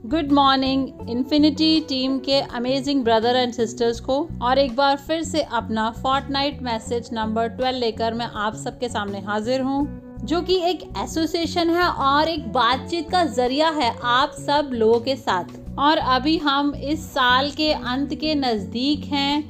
Good morning infinity team के amazing brother and sisters को, और एक बार फिर से अपना फोर्टनाइट मैसेज नंबर 12 लेकर मैं आप सबके सामने हाजिर हूँ, जो कि एक एसोसिएशन है और एक बातचीत का जरिया है आप सब लोगों के साथ। और अभी हम इस साल के अंत के नज़दीक हैं।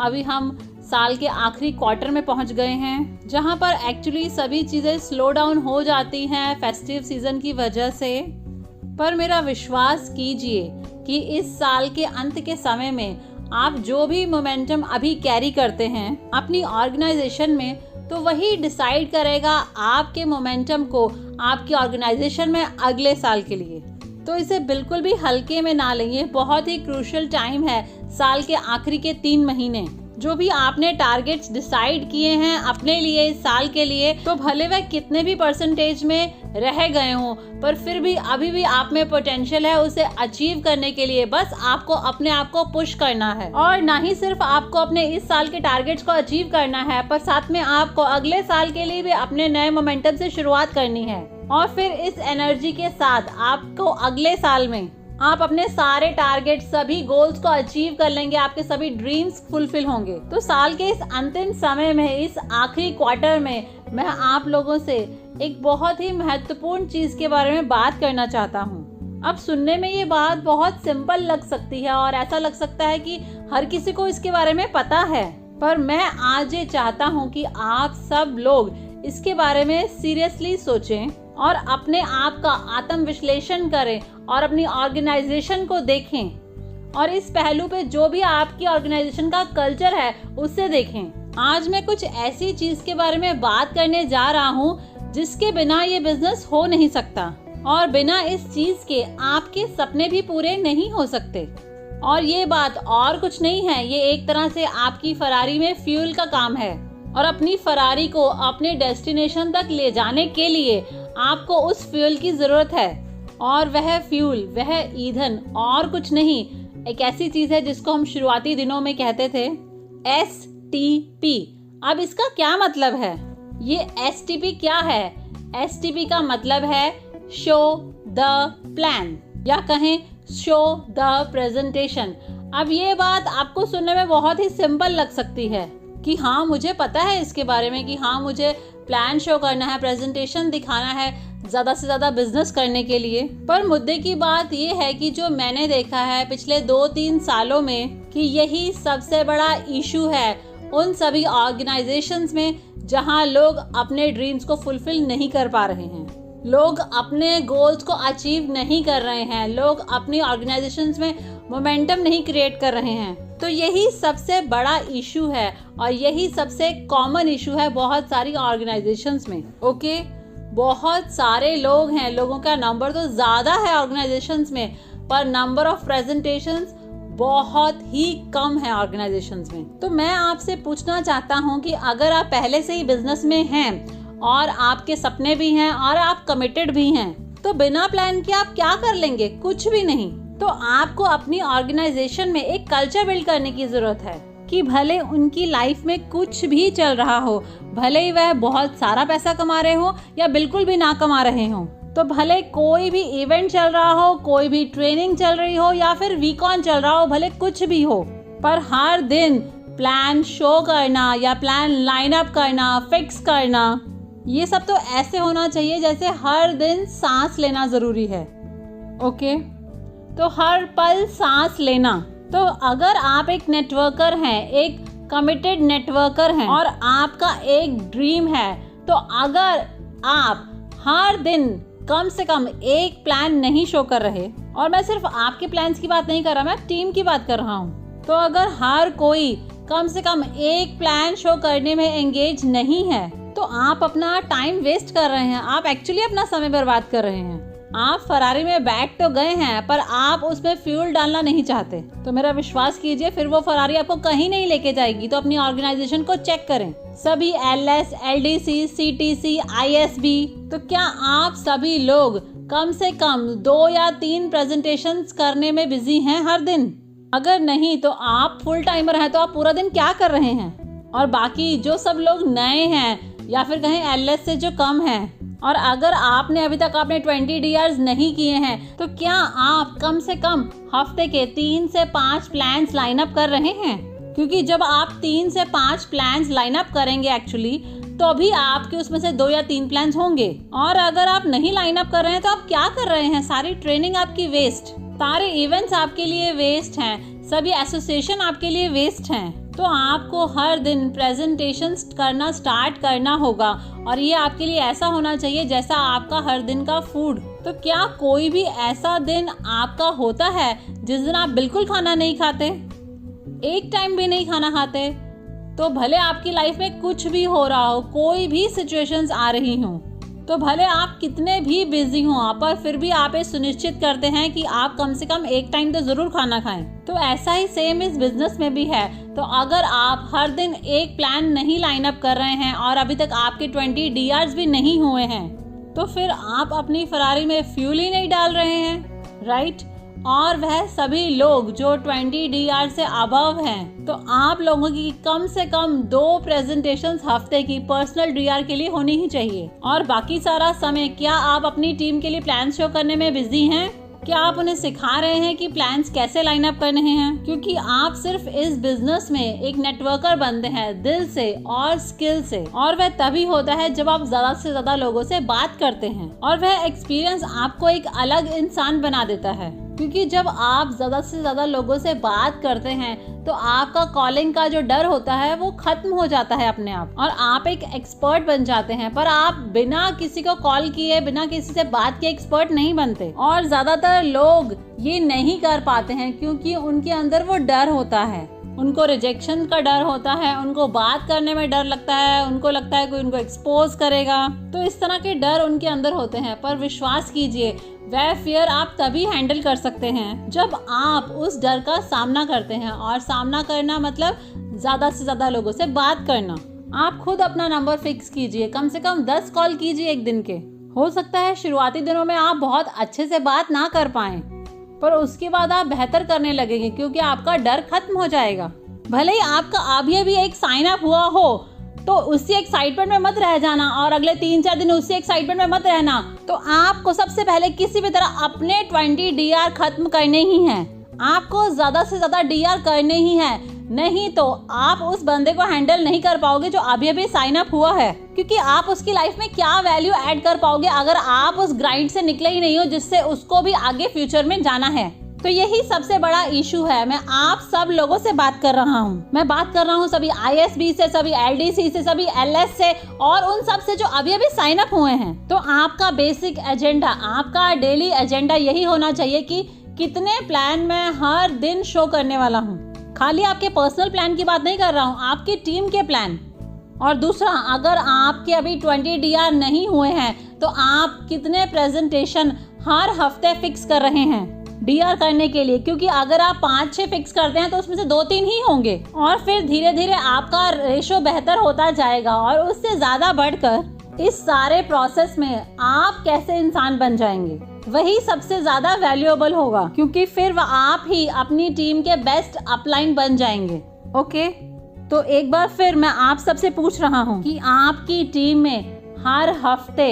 अभी हम साल के आखिरी क्वार्टर में पहुंच गए हैं, जहां पर एक्चुअली सभी चीज़ें स्लो डाउन हो जाती हैं फेस्टिव सीज़न की वजह से। पर मेरा विश्वास कीजिए कि इस साल के अंत के समय में आप जो भी मोमेंटम अभी कैरी करते हैं अपनी ऑर्गेनाइजेशन में, तो वही डिसाइड करेगा आपके मोमेंटम को आपकी ऑर्गेनाइजेशन में अगले साल के लिए। तो इसे बिल्कुल भी हल्के में ना लें, ये बहुत ही क्रूशियल टाइम है। साल के आखिरी के 3 महीने जो भी आपने टारगेट्स डिसाइड किए हैं अपने लिए इस साल के लिए, तो भले वह कितने भी परसेंटेज में रह गए हों, पर फिर भी अभी भी आप में पोटेंशियल है उसे अचीव करने के लिए। बस आपको अपने आप को पुश करना है, और ना ही सिर्फ आपको अपने इस साल के टारगेट्स को अचीव करना है, पर साथ में आपको अगले साल के लिए भी अपने नए मोमेंटम से शुरुआत करनी है। और फिर इस एनर्जी के साथ आपको अगले साल में आप अपने सारे टारगेट, सभी गोल्स को अचीव कर लेंगे, आपके सभी ड्रीम्स फुलफिल होंगे। तो साल के इस अंतिम समय में, इस आखिरी क्वार्टर में, मैं आप लोगों से एक बहुत ही महत्वपूर्ण चीज के बारे में बात करना चाहता हूँ। अब सुनने में ये बात बहुत सिंपल लग सकती है और ऐसा लग सकता है कि हर किसी को इसके बारे में पता है, पर मैं आज ये चाहता हूँ कि आप सब लोग इसके बारे में सीरियसली सोचें और अपने आप का आत्म विश्लेषण करें और अपनी ऑर्गेनाइजेशन को देखें, और इस पहलू पे जो भी आपकी ऑर्गेनाइजेशन का कल्चर है उससे देखें। आज मैं कुछ ऐसी चीज के बारे में बात करने जा रहा हूँ जिसके बिना ये बिजनेस हो नहीं सकता, और बिना इस चीज के आपके सपने भी पूरे नहीं हो सकते। और ये बात और कुछ नहीं है, ये एक तरह से आपकी फरारी में फ्यूल का काम है, और अपनी फरारी को अपने डेस्टिनेशन तक ले जाने के लिए आपको उस फ्यूल की जरूरत है। और वह फ्यूल, वह ईंधन और कुछ नहीं, एक ऐसी चीज है जिसको हम शुरुआती दिनों में कहते थे STP। अब इसका क्या मतलब है? ये STP क्या है? STP का मतलब है शो द प्लान, या कहें शो द प्रेजेंटेशन। अब ये बात आपको सुनने में बहुत ही सिंपल लग सकती है कि हाँ मुझे पता है इसके बारे में, कि हाँ मुझे प्लान शो करना है, प्रेजेंटेशन दिखाना है ज़्यादा से ज़्यादा बिजनेस करने के लिए। पर मुद्दे की बात ये है कि जो मैंने देखा है पिछले 2-3 सालों में, कि यही सबसे बड़ा इशू है उन सभी ऑर्गेनाइजेशंस में जहां लोग अपने ड्रीम्स को फुलफिल नहीं कर पा रहे हैं, लोग अपने गोल्स को अचीव नहीं कर रहे हैं, लोग अपनी ऑर्गेनाइजेशंस में मोमेंटम नहीं क्रिएट कर रहे हैं। तो यही सबसे बड़ा इशू है, और यही सबसे कॉमन इशू है बहुत सारी ऑर्गेनाइजेशंस में। ओके, बहुत सारे लोग हैं, लोगों का नंबर तो ज़्यादा है ऑर्गेनाइजेशंस में, पर नंबर ऑफ प्रेजेंटेशंस बहुत ही कम है ऑर्गेनाइजेशंस में। तो मैं आपसे पूछना चाहता हूं कि अगर आप पहले से ही बिजनेस में हैं और आपके सपने भी हैं और आप कमिटेड भी हैं, तो बिना प्लान के आप क्या कर लेंगे? कुछ भी नहीं। तो आपको अपनी ऑर्गेनाइजेशन में एक कल्चर बिल्ड करने की जरूरत है कि भले उनकी लाइफ में कुछ भी चल रहा हो, भले ही वह बहुत सारा पैसा कमा रहे हो या बिल्कुल भी ना कमा रहे हो, तो भले कोई भी इवेंट चल रहा हो, कोई भी ट्रेनिंग चल रही हो या फिर वीकॉन चल रहा हो, भले कुछ भी हो, पर हर दिन प्लान शो करना या प्लान लाइन अप करना, फिक्स करना, ये सब तो ऐसे होना चाहिए जैसे हर दिन सांस लेना जरूरी है। ओके, तो हर पल सांस लेना। तो अगर आप एक नेटवर्कर हैं, एक कमिटेड नेटवर्कर हैं और आपका एक ड्रीम है, तो अगर आप हर दिन कम से कम एक प्लान नहीं शो कर रहे, और मैं सिर्फ आपके प्लान्स की बात नहीं कर रहा, मैं टीम की बात कर रहा हूँ, तो अगर हर कोई कम से कम एक प्लान शो करने में एंगेज नहीं है, तो आप अपना टाइम वेस्ट कर रहे हैं, आप एक्चुअली अपना समय बर्बाद कर रहे हैं। आप फरारी में बैठ तो गए हैं, पर आप उसमें फ्यूल डालना नहीं चाहते, तो मेरा विश्वास कीजिए फिर वो फरारी आपको कहीं नहीं लेके जाएगी। तो अपनी ऑर्गेनाइजेशन को चेक करें, सभी LS, LDC, CTC, ISB, तो क्या आप सभी लोग कम से कम 2 या 3 प्रेजेंटेशंस करने में बिजी हैं हर दिन? अगर नहीं तो आप फुल टाइमर हैं, तो आप पूरा दिन क्या कर रहे हैं? और बाकी जो सब लोग नए हैं या फिर कहें LS से जो कम हैं, और अगर आपने अभी तक अपने 20 DRs नहीं किए हैं तो क्या आप कम से कम हफ्ते के 3 से 5 प्लान्स लाइन अप कर रहे हैं? क्योंकि जब आप 3 से 5 प्लान्स लाइन अप करेंगे एक्चुअली तो भी आपके उसमें से 2 या 3 प्लान्स होंगे। और अगर आप नहीं लाइन अप कर रहे हैं तो आप क्या कर रहे हैं? सारी ट्रेनिंग आपकी वेस्ट, सारे इवेंट्स आपके लिए वेस्ट हैं, सभी एसोसिएशन आपके लिए वेस्ट हैं। तो आपको हर दिन प्रेजेंटेशंस करना स्टार्ट करना होगा और ये आपके लिए ऐसा होना चाहिए जैसा आपका हर दिन का फूड। तो क्या कोई भी ऐसा दिन आपका होता है जिस दिन आप बिल्कुल खाना नहीं खाते, एक टाइम भी नहीं खाना खाते? तो भले आपकी लाइफ में कुछ भी हो रहा हो, कोई भी सिचुएशंस आ रही हों, तो भले आप कितने भी बिजी हों, पर फिर भी आप ये सुनिश्चित करते हैं कि आप कम से कम एक टाइम तो ज़रूर खाना खाएं। तो ऐसा ही सेम इस बिजनेस में भी है। तो अगर आप हर दिन एक प्लान नहीं लाइन अप कर रहे हैं और अभी तक आपके 20 DRs भी नहीं हुए हैं तो फिर आप अपनी फरारी में फ्यूल ही नहीं डाल रहे हैं, राइट? और वह सभी लोग जो 20 DR से अबव हैं, तो आप लोगों की कम से कम 2 प्रेजेंटेशंस हफ्ते की पर्सनल DR के लिए होनी ही चाहिए। और बाकी सारा समय क्या आप अपनी टीम के लिए प्लान शो करने में बिजी हैं? क्या आप उन्हें सिखा रहे हैं कि प्लान्स कैसे लाइन अप करने हैं? क्योंकि आप सिर्फ इस बिजनेस में एक नेटवर्कर बनते हैं दिल से और स्किल से, और वह तभी होता है जब आप ज्यादा से ज्यादा लोगों से बात करते हैं। और वह एक्सपीरियंस आपको एक अलग इंसान बना देता है, क्योंकि जब आप ज़्यादा से ज़्यादा लोगों से बात करते हैं तो आपका कॉलिंग का जो डर होता है वो खत्म हो जाता है अपने आप, और आप एक एक्सपर्ट बन जाते हैं। पर आप बिना किसी को कॉल किए, बिना किसी से बात किए एक्सपर्ट नहीं बनते। और ज़्यादातर लोग ये नहीं कर पाते हैं क्योंकि उनके अंदर वो डर होता है। उनको रिजेक्शन का डर होता है, उनको बात करने में डर लगता है, उनको लगता है कोई उनको एक्सपोज करेगा। तो इस तरह के डर उनके अंदर होते हैं। पर विश्वास कीजिए, वह फियर आप तभी हैंडल कर सकते हैं जब आप उस डर का सामना करते हैं। और सामना करना मतलब ज़्यादा से ज़्यादा लोगों से बात करना। आप खुद अपना नंबर फिक्स कीजिए, कम से कम 10 कॉल कीजिए एक दिन के। हो सकता है शुरुआती दिनों में आप बहुत अच्छे से बात ना कर पाएं, पर उसके बाद आप बेहतर करने लगेंगे क्योंकि आपका डर खत्म हो जाएगा। भले ही आपका अभी एक साइन अप हुआ हो तो उसी एक्साइटमेंट में मत रह जाना और अगले 3-4 दिन उसी एक्साइटमेंट में मत रहना। तो आपको सबसे पहले किसी भी तरह अपने 20 DR खत्म करने ही हैं। आपको ज़्यादा से ज़्यादा DR करने ही हैं, नहीं तो आप उस बंदे को हैंडल नहीं कर पाओगे जो अभी साइन अप हुआ है। क्योंकि आप उसकी लाइफ में क्या वैल्यू ऐड कर पाओगे अगर आप उस ग्राइंड से निकले ही नहीं हो जिससे उसको भी आगे फ्यूचर में जाना है। तो यही सबसे बड़ा इशू है। मैं आप सब लोगों से बात कर रहा हूँ। मैं बात कर रहा हूँ सभी ISB से, सभी LDC से, सभी LS से और उन सब से जो अभी साइन अप हुए हैं। तो आपका बेसिक एजेंडा, आपका डेली एजेंडा यही होना चाहिए कि कितने प्लान मैं हर दिन शो करने वाला हूँ। खाली आपके पर्सनल प्लान की बात नहीं कर रहा हूँ, आपकी टीम के प्लान। और दूसरा, अगर आपके अभी 20 DR नहीं हुए हैं तो आप कितने प्रेजेंटेशन हर हफ्ते फिक्स कर रहे हैं DR करने के लिए? क्योंकि अगर आप 5-6 फिक्स करते हैं तो उसमें से 2-3 ही होंगे और फिर धीरे धीरे आपका रेशो बेहतर होता जाएगा। और उससे ज़्यादा बढ़कर इस सारे प्रोसेस में आप कैसे इंसान बन जाएंगे वही सबसे ज़्यादा वैल्यूएबल होगा, क्योंकि फिर आप ही अपनी टीम के बेस्ट अपलाइन बन जाएंगे। ओके, तो एक बार फिर मैं आप सबसे पूछ रहा हूँ कि आपकी टीम में हर हफ्ते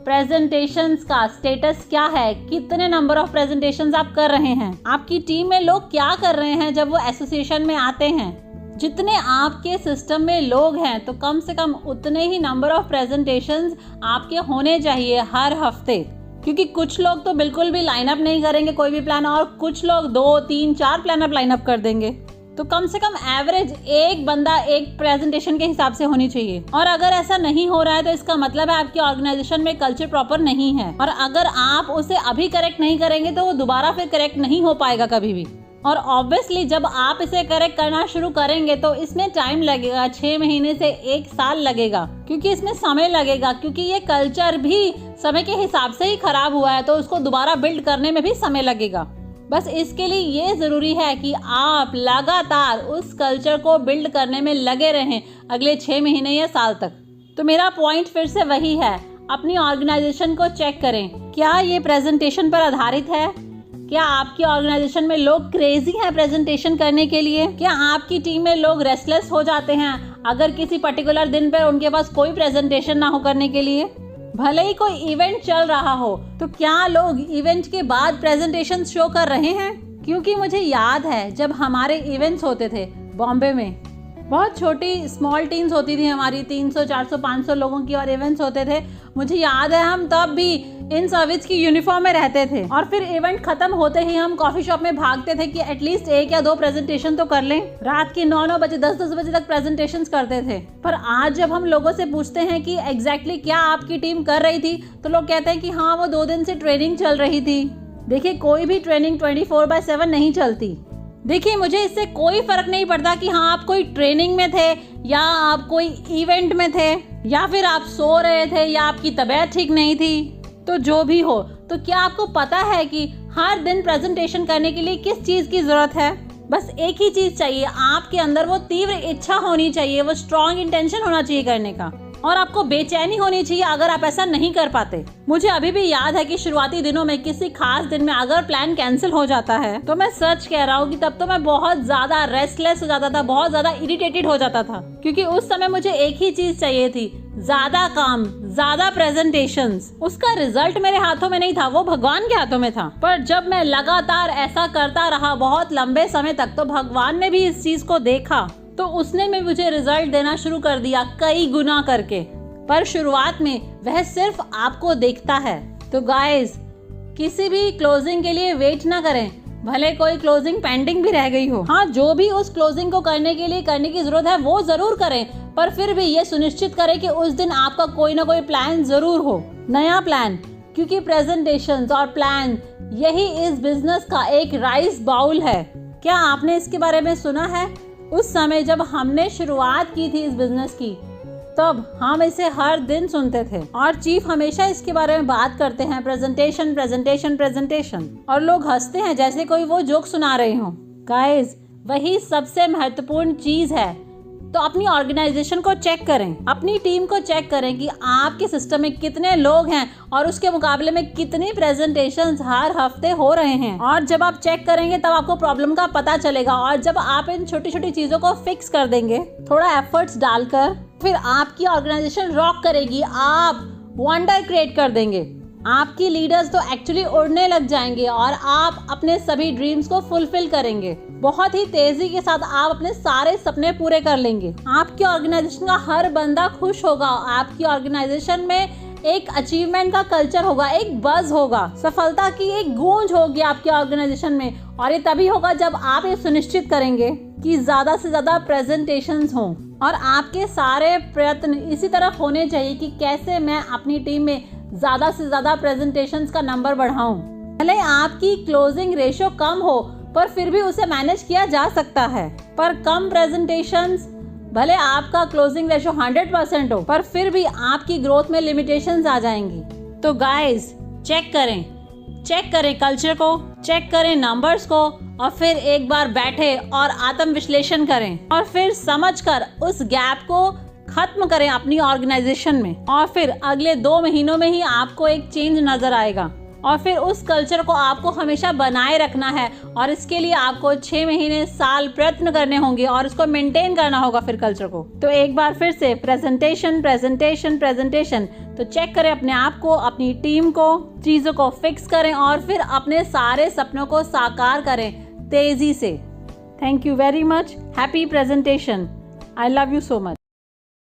प्रेजेंटेशंस का स्टेटस क्या है? कितने नंबर ऑफ प्रेजेंटेशंस आप कर रहे हैं? आपकी टीम में लोग क्या कर रहे हैं जब वो एसोसिएशन में आते हैं? जितने आपके सिस्टम में लोग हैं तो कम से कम उतने ही नंबर ऑफ प्रेजेंटेशंस आपके होने चाहिए हर हफ्ते। क्योंकि कुछ लोग तो बिल्कुल भी लाइन अप नहीं करेंगे कोई भी प्लान, और कुछ लोग 2, 3, 4 प्लान अप लाइन अप कर देंगे। तो कम से कम एवरेज एक बंदा एक प्रेजेंटेशन के हिसाब से होनी चाहिए। और अगर ऐसा नहीं हो रहा है तो इसका मतलब है आपकी ऑर्गेनाइजेशन में कल्चर प्रॉपर नहीं है। और अगर आप उसे अभी करेक्ट नहीं करेंगे तो वो दोबारा फिर करेक्ट नहीं हो पाएगा कभी भी। और ऑब्वियसली जब आप इसे करेक्ट करना शुरू करेंगे तो इसमें टाइम लगेगा, 6 महीने से 1 साल लगेगा, क्योंकि इसमें समय लगेगा। क्योंकि ये कल्चर भी समय के हिसाब से ही खराब हुआ है तो उसको दोबारा बिल्ड करने में भी समय लगेगा। बस इसके लिए ये ज़रूरी है कि आप लगातार उस कल्चर को बिल्ड करने में लगे रहें अगले 6 महीने या साल तक। तो मेरा पॉइंट फिर से वही है, अपनी ऑर्गेनाइजेशन को चेक करें, क्या ये प्रेजेंटेशन पर आधारित है? क्या आपकी ऑर्गेनाइजेशन में लोग क्रेजी हैं प्रेजेंटेशन करने के लिए? क्या आपकी टीम में लोग रेस्टलेस हो जाते हैं अगर किसी पर्टिकुलर दिन पर उनके पास कोई प्रेजेंटेशन ना हो करने के लिए? भले ही कोई इवेंट चल रहा हो तो क्या लोग इवेंट के बाद प्रेजेंटेशन शो कर रहे हैं? क्योंकि मुझे याद है जब हमारे इवेंट्स होते थे बॉम्बे में, बहुत छोटी स्मॉल टीम्स होती थी हमारी, 300 400 500 लोगों की, और इवेंट्स होते थे। मुझे याद है हम तब भी इन सर्विस की यूनिफॉर्म में रहते थे और फिर इवेंट खत्म होते ही हम कॉफी शॉप में भागते थे कि एटलीस्ट 1 या 2 प्रेजेंटेशन तो कर लें। रात के 9 बजे 10 बजे तक प्रेजेंटेशंस करते थे। पर आज जब हम लोगों से पूछते हैं कि एग्जैक्टली क्या आपकी टीम कर रही थी, तो लोग कहते हैं कि हाँ, वो 2 दिन से ट्रेनिंग चल रही थी। देखिए, कोई भी ट्रेनिंग 24/7 नहीं चलती। देखिए, मुझे इससे कोई फर्क नहीं पड़ता कि हाँ, आप कोई ट्रेनिंग में थे या आप कोई इवेंट में थे या फिर आप सो रहे थे या आपकी तबीयत ठीक नहीं थी। तो जो भी हो, तो क्या आपको पता है कि हर दिन प्रेजेंटेशन करने के लिए किस चीज़ की ज़रूरत है? बस एक ही चीज़ चाहिए, आपके अंदर वो तीव्र इच्छा होनी चाहिए, वो स्ट्रॉन्ग इंटेंशन होना चाहिए करने का, और आपको बेचैनी होनी चाहिए अगर आप ऐसा नहीं कर पाते। मुझे अभी भी याद है कि शुरुआती दिनों में किसी खास दिन में अगर प्लान कैंसिल हो जाता है तो मैं सच कह रहा हूँ कि तब तो मैं बहुत ज्यादा रेस्टलेस हो जाता था, बहुत ज्यादा इरिटेटेड हो जाता था, क्योंकि उस समय मुझे एक ही चीज चाहिए थी, ज्यादा काम, ज्यादा प्रेजेंटेशंस। उसका रिजल्ट मेरे हाथों में नहीं था, वो भगवान के हाथों में था। पर जब मैं लगातार ऐसा करता रहा बहुत लंबे समय तक, तो भगवान ने भी इस चीज को देखा, तो उसने भी मुझे रिजल्ट देना शुरू कर दिया कई गुना करके। पर शुरुआत में वह सिर्फ आपको देखता है। तो गाइस, किसी भी क्लोजिंग के लिए वेट ना करें, भले कोई क्लोजिंग पेंडिंग भी रह गई हो। हाँ, जो भी उस क्लोजिंग को करने के लिए करने की जरूरत है वो जरूर करें, पर फिर भी ये सुनिश्चित करें कि उस दिन आपका कोई ना कोई प्लान जरूर हो, नया प्लान, क्योंकि प्रेजेंटेशंस और प्लान यही इस बिजनेस का एक राइस बाउल है। क्या आपने इसके बारे में सुना है? उस समय जब हमने शुरुआत की थी इस बिजनेस की, तब हम इसे हर दिन सुनते थे और चीफ हमेशा इसके बारे में बात करते हैं, प्रेजेंटेशन प्रेजेंटेशन प्रेजेंटेशन, और लोग हंसते हैं जैसे कोई वो जोक सुना रहे हो। गाइस, वही सबसे महत्वपूर्ण चीज है। तो अपनी ऑर्गेनाइजेशन को चेक करें, अपनी टीम को चेक करें कि आपके सिस्टम में कितने लोग हैं और उसके मुकाबले में कितनी प्रेजेंटेशंस हर हफ्ते हो रहे हैं। और जब आप चेक करेंगे तब आपको प्रॉब्लम का पता चलेगा, और जब आप इन छोटी छोटी चीजों को फिक्स कर देंगे थोड़ा एफर्ट्स डालकर, फिर आपकी ऑर्गेनाइजेशन रॉक करेगी, आप वंडर क्रिएट कर देंगे। आपकी लीडर्स तो एक्चुअली उड़ने लग जाएंगे और आप अपने सभी ड्रीम्स को फुलफिल करेंगे। बहुत ही तेजी के साथ आप अपने सारे सपने पूरे कर लेंगे। आपकी ऑर्गेनाइजेशन का हर बंदा खुश होगा। आपकी ऑर्गेनाइजेशन में एक अचीवमेंट का कल्चर होगा, एक बज होगा, सफलता की एक गूंज होगी आपकी ऑर्गेनाइजेशन में। और ये तभी होगा जब आप ये सुनिश्चित करेंगे कि ज्यादा से ज्यादा प्रेजेंटेशंस हों, और आपके सारे प्रयत्न इसी तरफ होने चाहिए कि कैसे मैं अपनी टीम में ज्यादा से ज्यादा प्रेजेंटेशंस का नंबर बढ़ाऊं। भले आपकी क्लोजिंग रेशियो कम हो, पर फिर भी उसे मैनेज किया जा सकता है। पर कम प्रेजेंटेशंस, भले आपका क्लोजिंग रेशियो 100% हो, पर फिर भी आपकी ग्रोथ में लिमिटेशंस आ जाएंगी। तो गाइस, चेक करें कल्चर को, चेक करें नंबर्स को, और फिर एक बार बैठे और आत्म विश्लेषण करें, और फिर समझकर उस गैप को खत्म करें अपनी ऑर्गेनाइजेशन में। और फिर अगले 2 महीनों में ही आपको एक चेंज नजर आएगा, और फिर उस कल्चर को आपको हमेशा बनाए रखना है, और इसके लिए आपको 6 महीने साल प्रयत्न करने होंगे और उसको मेंटेन करना होगा फिर कल्चर को। तो एक बार फिर से प्रेजेंटेशन प्रेजेंटेशन प्रेजेंटेशन। तो चेक करें अपने आप को, अपनी टीम को, चीजों को फिक्स करें और फिर अपने सारे सपनों को साकार करें तेजी से। Thank you very much. Happy presentation. I love you so much.